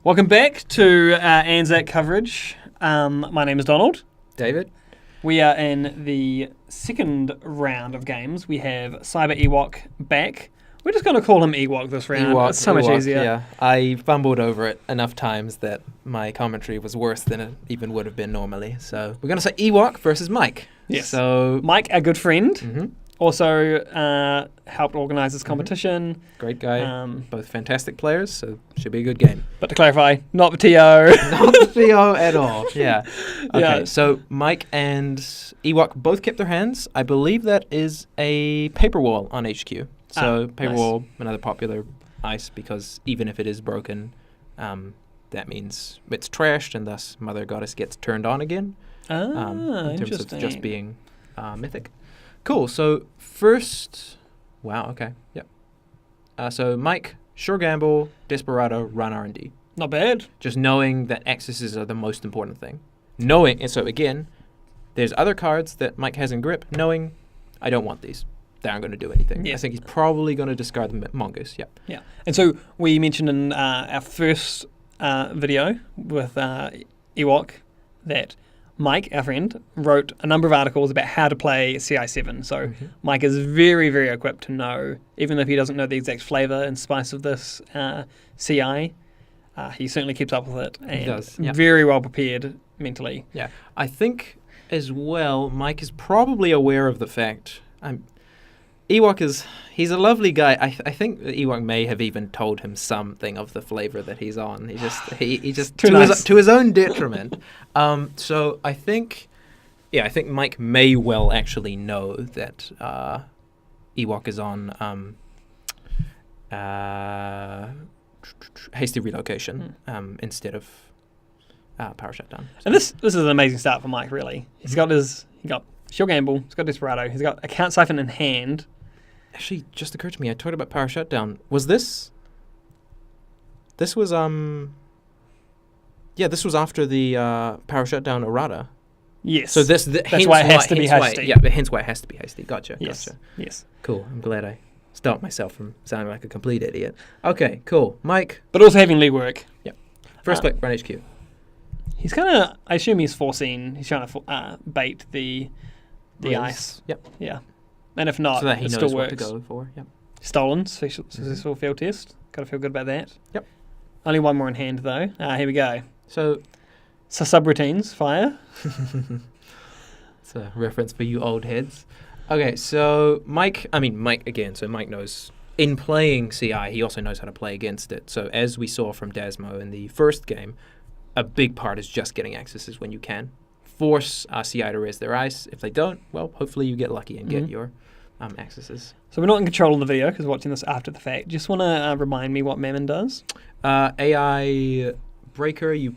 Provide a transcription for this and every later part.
Welcome back to ANZAC coverage. My name is Donald. David. We are in the second round of games. We have cyberewok back. We're just going to call him Ewok this round. It's so much easier. Yeah, I fumbled over it enough times that my commentary was worse than it even would have been normally. So we're going to say Ewok versus Mike. Yes. So Mike, our good friend, mm-hmm. also helped organise this competition. Great guy. Both fantastic players, so should be a good game. But to clarify, not the TO. Not the TO at all. Yeah. Okay, Yeah. so Mike and Ewok both kept their hands. I believe that is a paper wall on HQ. So paper wall, another popular ice, because even if it is broken, that means it's trashed, and thus Mother Goddess gets turned on again. In terms of just being mythic. Cool. So first, wow. Okay. Yep. So Mike, sure gamble, desperado, run R&D. Not bad. Just knowing that accesses are the most important thing. Knowing, and so again, there's other cards that Mike has in grip. Knowing, I don't want these. They aren't going to do anything. Yeah. I think he's probably going to discard the Mongoose. Yep. Yeah. And so we mentioned in our first video with Ewok that Mike, our friend, wrote a number of articles about how to play CI7. So Mike is very, very equipped to know, even if he doesn't know the exact flavour and spice of this CI, he certainly keeps up with it. And he does. Yep. Very well prepared mentally. Yeah. I think as well, Mike is probably aware of the fact... Ewok he's a lovely guy. I think that Ewok may have even told him something of the flavor that he's on. He just to his own detriment. So I think Mike may well actually know that Ewok is on hasty relocation instead of power shutdown. And this is an amazing start for Mike, really. He got Sure Gamble, he's got Desperado, he's got Account Siphon in hand. Actually, just occurred to me, I talked about Power Shutdown. Was this? This was, yeah, this was after the Power Shutdown errata. Yes. So that's why it has to be hasty. Yeah, but hence why it has to be hasty. Gotcha. Yes. Cool. I'm glad I stopped myself from sounding like a complete idiot. Okay, cool. Mike. But also having legwork. Yep. First click, run HQ. He's I assume he's forcing, he's trying to bait the ice. Yep. Yeah. And if not, so that he it knows still what works. to go for. Yep. Stolen, successful field test. Got to feel good about that. Yep. Only one more in hand, though. Here we go. So subroutines, fire. It's a reference for you old heads. Okay, so Mike again, so Mike knows, in playing CI, he also knows how to play against it. So as we saw from Dasmo in the first game, a big part is just getting accesses when you can. Force CI to raise their ice. If they don't, well, hopefully you get lucky and get your accesses. So we're not in control of the video because we're watching this after the fact. Just want to remind me what Mammon does. AI Breaker, you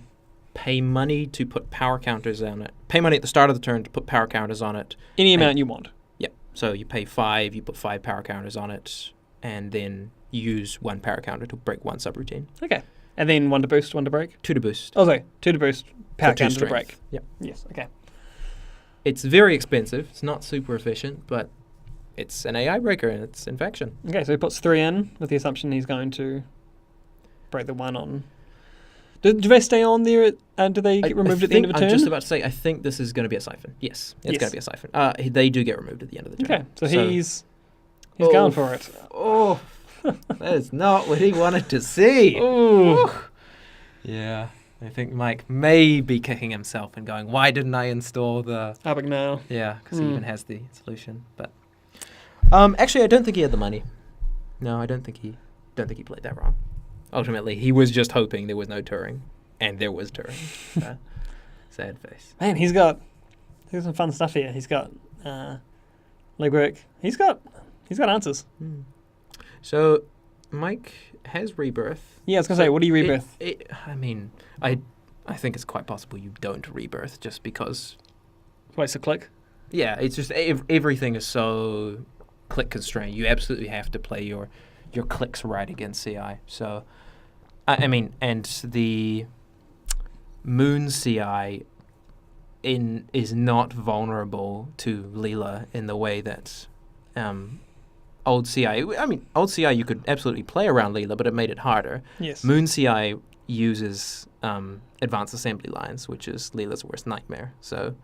pay money to put power counters on it. Pay money at the start of the turn to put power counters on it. Any amount you want. Yeah. So you pay 5, you put 5 power counters on it, and then use 1 power counter to break 1 subroutine. Okay. And then 1 to boost, 1 to break? 2 to boost. Oh, sorry. 2 to boost, power For 2 counter to strength. break. Yep. Yes, okay. It's very expensive. It's not super efficient, but it's an AI breaker and it's infection. Okay, so he puts 3 in with the assumption he's going to break the 1 on. Do they stay on there? Do they get removed at the end of a turn? I'm just about to say, I think this is going to be a siphon. Yes, it's going to be a siphon. They do get removed at the end of the turn. Okay, so he's going for it. Oh, that is not what he wanted to see. Ooh. Yeah, I think Mike may be kicking himself and going, why didn't I install the... Epic now. Yeah, because he even has the solution. But actually, I don't think he had the money. No, I don't think he played that wrong. Ultimately, he was just hoping there was no Turing, and there was Turing. Sad face. Man, he's got some fun stuff here. He's got legwork. He's got answers. So, Mike has rebirth. Yeah, I was gonna say, what do you rebirth? I think it's quite possible you don't rebirth just because. Waste a click. Yeah, it's just everything is so click constrained. You absolutely have to play your clicks right against CI. So, and the Moon CI is not vulnerable to Leela in the way that old CI. Old CI you could absolutely play around Leela, but it made it harder. Yes. Moon CI uses advanced assembly lines, which is Leela's worst nightmare. So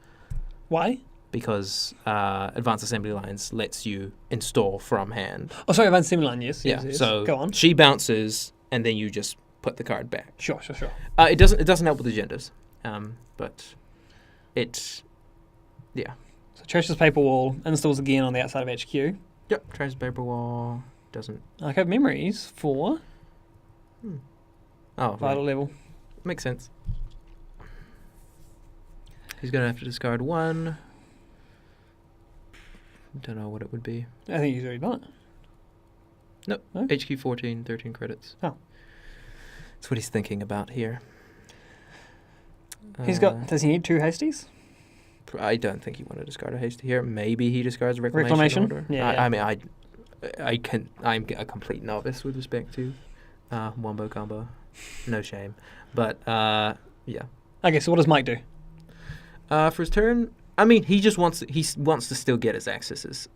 Why? because advanced assembly lines lets you install from hand. Oh, sorry, advanced assembly line. Yes. Yeah. Yes. So Go on. she bounces, and then you just put the card back. Sure. It doesn't help with agendas, but it, yeah. So trashes paper wall, installs again on the outside of HQ. Yep. Trashes paper wall doesn't. Archive memories for Oh, vital right. level. Makes sense. He's gonna have to discard one. Don't know what it would be. I think he's already done it. Nope. No? HQ 14, 13 credits. Oh. That's what he's thinking about here. He's got. Does he need 2 hasties? I don't think he wanted to discard a hasty here. Maybe he discards a reclamation. Reclamation? Order. Yeah. I mean, I'm a complete novice with respect to wombo combo. No shame. But yeah. Okay, so what does Mike do? For his turn, I mean, he wants to still get his accesses.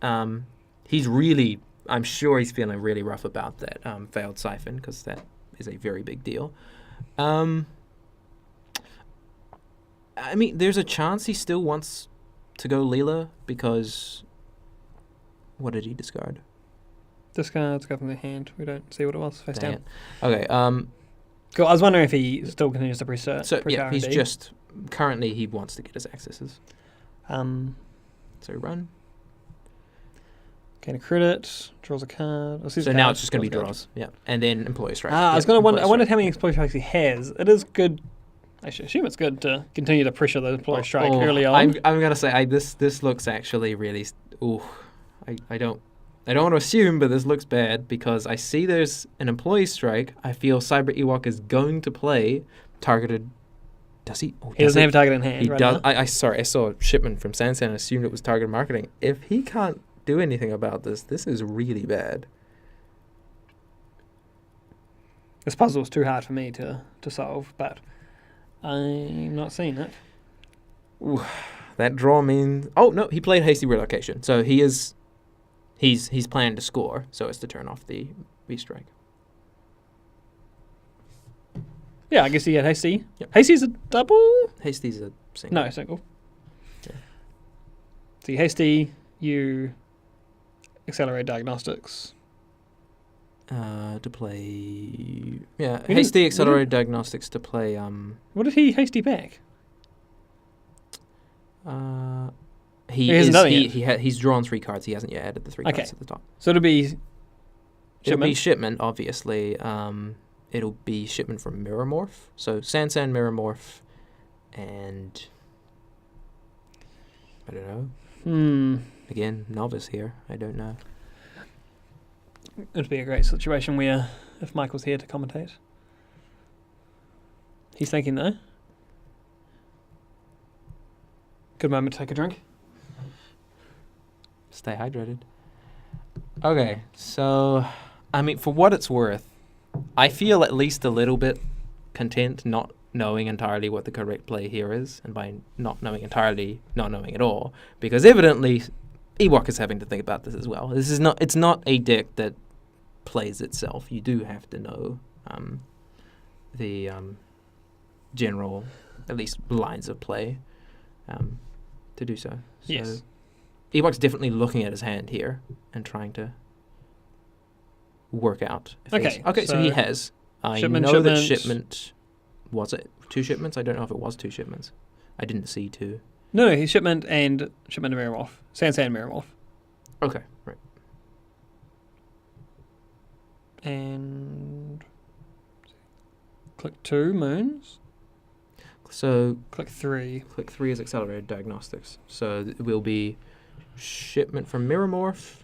He's really, I'm sure he's feeling really rough about that failed siphon, because that is a very big deal. I mean, there's a chance he still wants to go Leela, because what did he discard? Discards go from the hand. We don't see what it was. Face Dang down. it. Okay. Cool. I was wondering if he still continues to press So press yeah, he's R&D. just currently he wants to get his accesses. Um, So run. gain a credit. Draws a card. Oh, So now it's just going to be draws. Yeah, and then employee strike. I was Yep, going to wonder. I employee wondered strike. how many employee strikes he has. It is good. I should assume it's good to continue to pressure the employee strike early on. I'm going to say this looks actually really. Ooh, I don't want to assume, but this looks bad because I see there's an employee strike. I feel cyberewok is going to play targeted. Does he? Oh, He doesn't have a target in hand. He right does. now. I saw a shipment from Sansan and assumed it was targeted marketing. If he can't do anything about this is really bad. This puzzle is too hard for me to solve, but I'm not seeing it. Ooh, that draw means. Oh no, he played hasty relocation, so he's planning to score so as to turn off the V-strike. Yeah, I guess he had hasty. Yep. Hasty's a double? Hasty's a single. No, single. Yeah. So you hasty, you accelerate diagnostics. To play. Yeah, We hasty didn't- accelerated diagnostics to play. What did he hasty back? He hasn't done it yet. he's drawn 3 cards. He hasn't yet added the 3 Okay. cards at the top. So it'll be It'll be shipment. shipment, obviously. It'll be shipment from Mirror Morph. So Sansan, Mirror Morph, and I don't know. Again, novice here. I don't know. It'd be a great situation where if Michael's here to commentate. He's thinking though. Good moment to take a drink. Stay hydrated. Okay, so I mean, for what it's worth, I feel at least a little bit content not knowing entirely what the correct play here is, and by not knowing entirely, not knowing at all, because evidently Ewok is having to think about this as well. It's not a deck that plays itself. You do have to know the general, at least lines of play, to do so. Yes. Ewok's definitely looking at his hand here and trying to work out. Okay, so he has. I know that shipment. Was it 2 shipments? I don't know if it was 2 shipments. I didn't see 2. No, he's shipment to Mirror Morph. Sansan Mirror Morph. Okay, right. And click 2 moons. So Click 3. click 3 is accelerated diagnostics. So it will be shipment from Mirror Morph.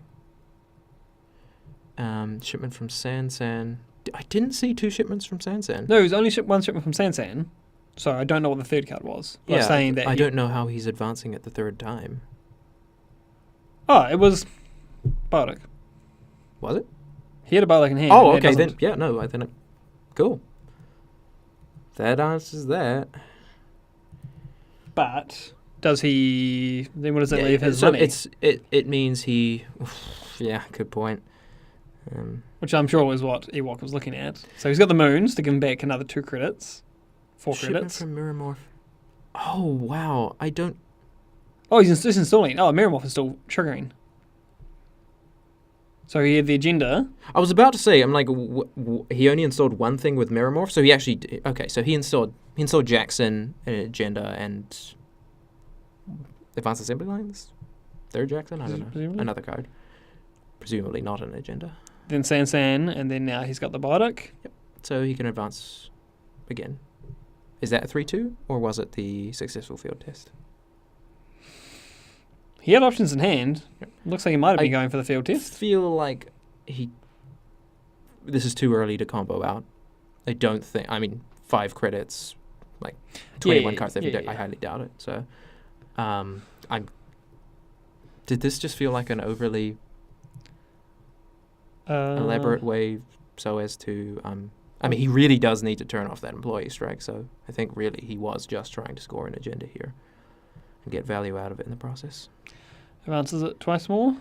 Shipment from Sansan. I didn't see 2 shipments from Sansan. No, he's only one shipment from Sansan. So I don't know what the third card was. But I was saying that I don't know how he's advancing it the 3rd time. Oh, it was Bardic. Was it? He had a Bardic in hand. Oh, and okay, it then, doesn't. yeah, no, I think cool. That answers that. But does he? Then what does that Yeah, leave his so money? it means he, yeah, good point. Which I'm sure was what Ewok was looking at. So he's got the moons to give him back another 2 credits. 4 Shipment credits. from Miramorph. Oh, wow. I don't... Oh, he's just installing. Oh, Miramorph is still triggering. So he had the agenda. I was about to say, I'm like, he only installed one thing with Miramorph, so he actually... Okay, so he installed Jackson, agenda, and Advanced Assembly Lines? Third Jackson? I don't know. Presumably? Another card. Presumably not an agenda. Then San, and then now he's got the Biotic. Yep. So he can advance again. Is that a 3-2, or was it the successful field test? He had options in hand. Yep. Looks like he might have been going for the field I test. feel like this is too early to combo out. I don't think... I mean, 5 credits, like 21 cards every deck. I highly doubt it. So, did this just feel like an overly elaborate way so as to... I mean, he really does need to turn off that employee strike, so I think really he was just trying to score an agenda here and get value out of it in the process. Advances it twice more.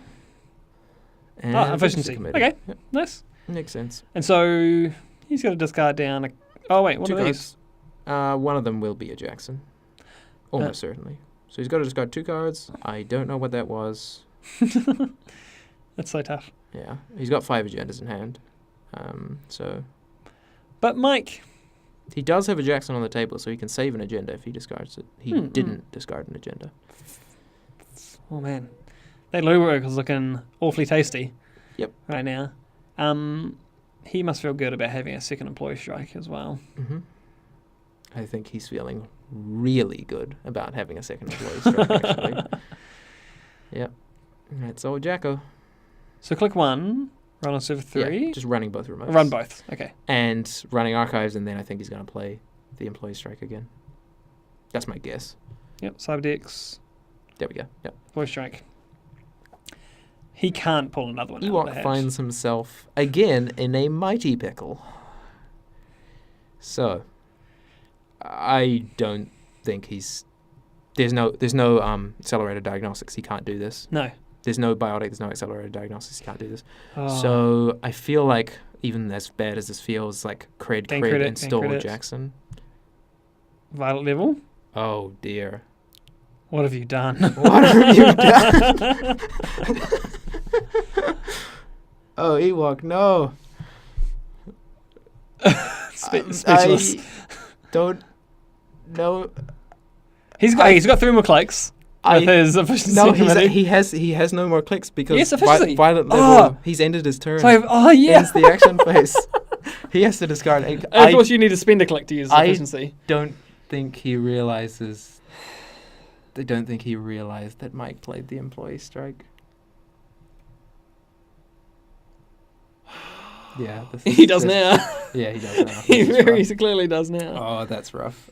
And Efficiency. Okay, Yep. nice. Makes sense. And so he's got to discard down. Oh wait, what 2 are these? cards. One of them will be a Jackson, almost certainly. So he's got to discard 2 cards. I don't know what that was. That's so tough. Yeah, he's got 5 agendas in hand. So But Mike, he does have a Jackson on the table, so he can save an agenda if he discards it. He didn't discard an agenda. oh man, that Luwork is looking awfully tasty. Yep. Right now, he must feel good about having a second employee strike as well. Mm-hmm. I think he's feeling really good about having a second employee strike, actually. Yep. That's old Jacko. So click 1, run on server 3. Yeah, just running both remotes. Run both. Okay. And running archives, and then I think he's going to play the employee strike again. That's my guess. Yep. Cyberdex. There we go. Yep. Employee strike. He can't pull another one out of the Ewok hat. finds himself again in a mighty pickle. So, I don't think he's... There's no accelerated diagnostics. He can't do this. No. There's no biotic. There's no accelerated diagnostics. He can't do this. Oh. So I feel like, even as bad as this feels, like Gain cred, credit, install gain credit. Jackson. Violet level. Oh dear. What have you done? What have you done? Oh, Ewok, no. Speechless. I don't know. He's got 3 more clicks with his efficiency. No, committee. he has no more clicks because Yes, efficiency. Violet level. Oh. He's ended his turn. So Ends the action phase. He has to discard. Of course, you need to spend a click to use efficiency. Don't think he realizes. I don't think he realized that Mike played the employee strike. Yeah, He does now. Yeah, he does now. He This is very rough. clearly does now. Oh, that's rough.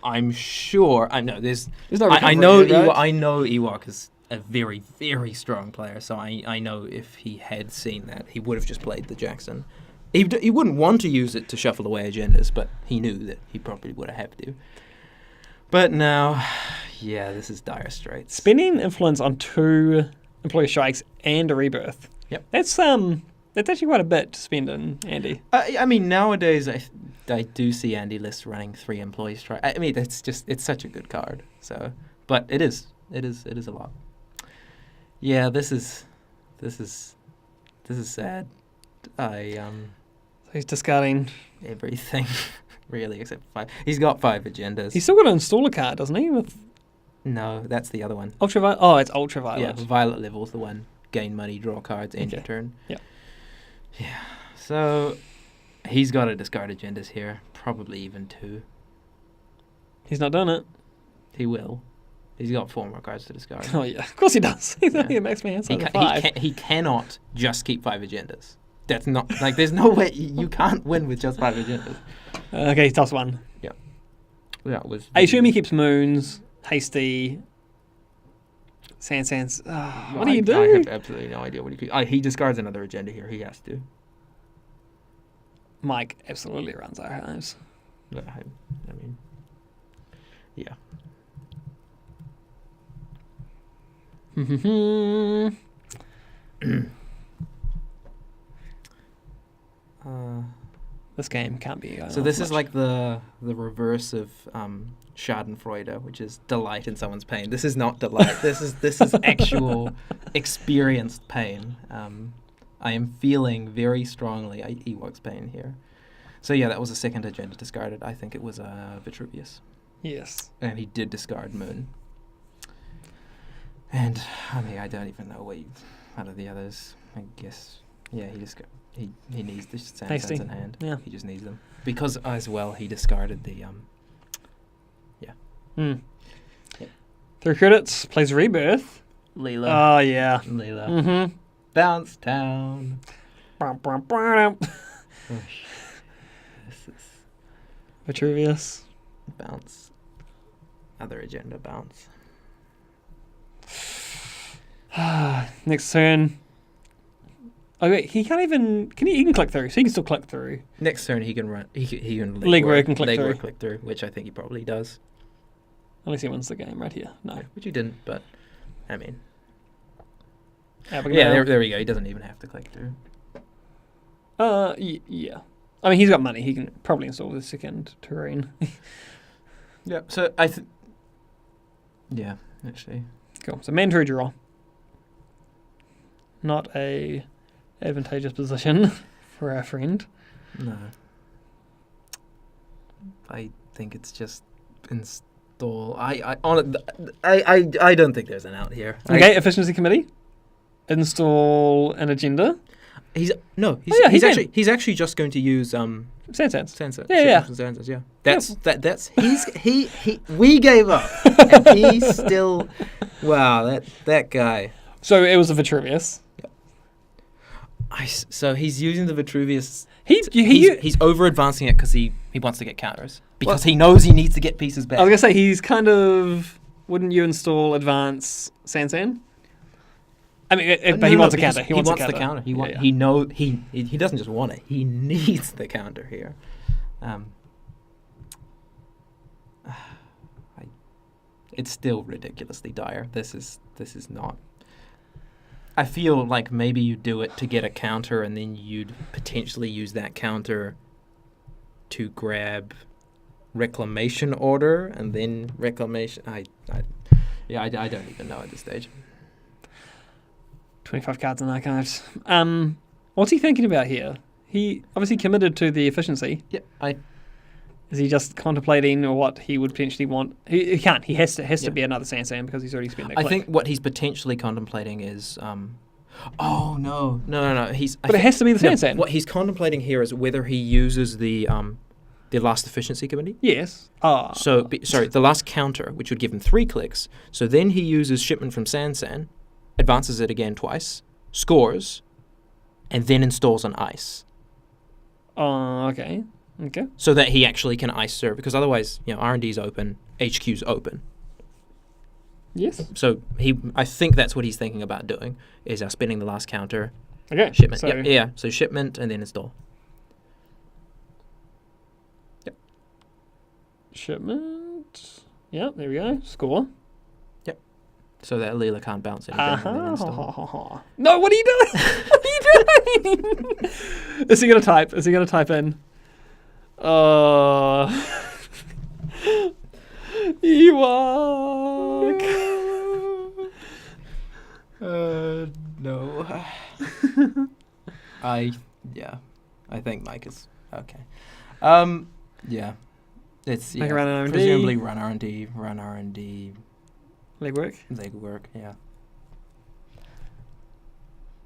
I'm sure. I know there's. There's no I know. recovery, right? I know Ewok is a very, very strong player. So I know if he had seen that, he would have just played the Jackson. He wouldn't want to use it to shuffle away agendas, but he knew that he probably would have had to. But now, yeah, this is dire straits. Spending influence on 2 employee strikes and a rebirth. Yep. That's actually quite a bit to spend in Andy. I mean, nowadays I do see Andy List running 3 employee strike. I mean, it's such a good card. So, but it is a lot. Yeah, this is sad. So he's discarding. Everything, really, except 5. He's got 5 agendas. He's still got to install a card, doesn't he? With No, that's the other one. ultraviolet. Oh, it's ultraviolet. Yeah, violet level's the one. Gain money, draw cards, end your Okay. turn. Yeah. Yeah. So he's got to discard agendas here. Probably even 2. He's not done it. He will. He's got 4 more cards to discard. Oh yeah, of course he does. He's Yeah. only a max man. He, He, ca- he cannot just keep 5 agendas. That's not like there's no way you can't win with just 5 agendas. Okay, he tops 1. That was. I assume he keeps moons, hasty, Sans. What do you do? I have absolutely no idea what he keeps. He discards another agenda here. He has to. Mike absolutely runs archives. I mean, yeah. This game can't be. So this is like the reverse of Schadenfreude, which is delight in someone's pain. This is not delight. This is actual experienced pain. I am feeling very strongly Ewok's pain here. So yeah, that was the second agenda discarded. I think it was Vitruvius. Yes. And he did discard Moon. And I mean, I don't even know out of the others. I guess he needs the Sansans in hand. Yeah. He just needs them because as well he discarded the Yep. 3 credits. Plays Rebirth. Leela. Oh yeah. Leela. Mm-hmm. Bounce Town. This is Vitruvius. bounce. Other agenda bounce. Next turn. Oh wait, he can't even. He can click through, so he can still click through. Next turn he can run. He can Legwork and click through. click through, which I think he probably does. Unless he wins the game right here. No. Which he didn't, but I mean. Abigail. Yeah, there we go. He doesn't even have to click through. Yeah. I mean, he's got money. He can probably install the second terrain. Yeah. So yeah, actually. Cool. So mandatory draw. Not a advantageous position for our friend. No. I think it's just install. I don't think there's an out here. Okay, efficiency committee. Install an agenda. He's actually just going to use Sansans. Sansans. Yeah. Sansans, yeah. That's we gave up. And he's still that guy. So it was a Vitruvius. So he's using the Vitruvius. He's over advancing it because he wants to get counters. Because he knows he needs to get pieces back. I was gonna say he's kind of. Wouldn't you install advance Sansan? I mean, but he wants a counter. He wants the counter. He doesn't just want it. He needs the counter here. It's still ridiculously dire. This is not. I feel like maybe you do it to get a counter, and then you'd potentially use that counter to grab reclamation order, and then reclamation. I don't even know at this stage. 25 cards in archives. What's he thinking about here? He obviously committed to the efficiency. Yeah, Is he just contemplating or what he would potentially want? He can't. He has to be another Sansan because he's already spent that click. I think what he's potentially contemplating is... oh, no. But it has to be the Sansan. What he's contemplating here is whether he uses the last efficiency committee. Yes. The last counter, which would give him 3 clicks. So then he uses shipment from Sansan, advances it again twice, scores, and then installs an ice. Okay. So that he actually can ice serve, because otherwise, R&D's open, HQ's open. Yes. So I think that's what he's thinking about doing, is spending the last counter. Okay. Shipment. So So shipment and then install. Yep. Shipment. Yep, there we go. Score. So that Leela can't bounce anything and then install. No, what are you doing? What are you doing? Is he going to type in? Ewok. No. I think Mike is okay. Yeah. It's Run R&D. Presumably run R&D. Legwork, yeah.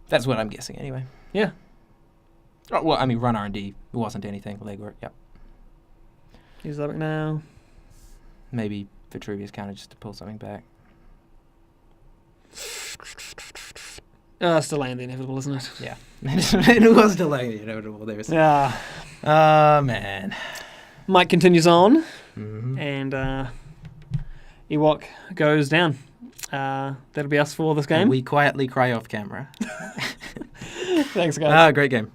That's what I'm guessing anyway. Yeah. Oh, well, I mean, run R&D wasn't anything. Legwork, yep. Use Lubbock now. Maybe Vitruvius counter just to pull something back. It's delaying the inevitable, isn't it? Yeah. It was delaying the inevitable. Yeah. Man. Mike continues on, Mm-hmm. and Ewok goes down. That'll be us for this game. And we quietly cry off camera. Thanks, guys. Great game.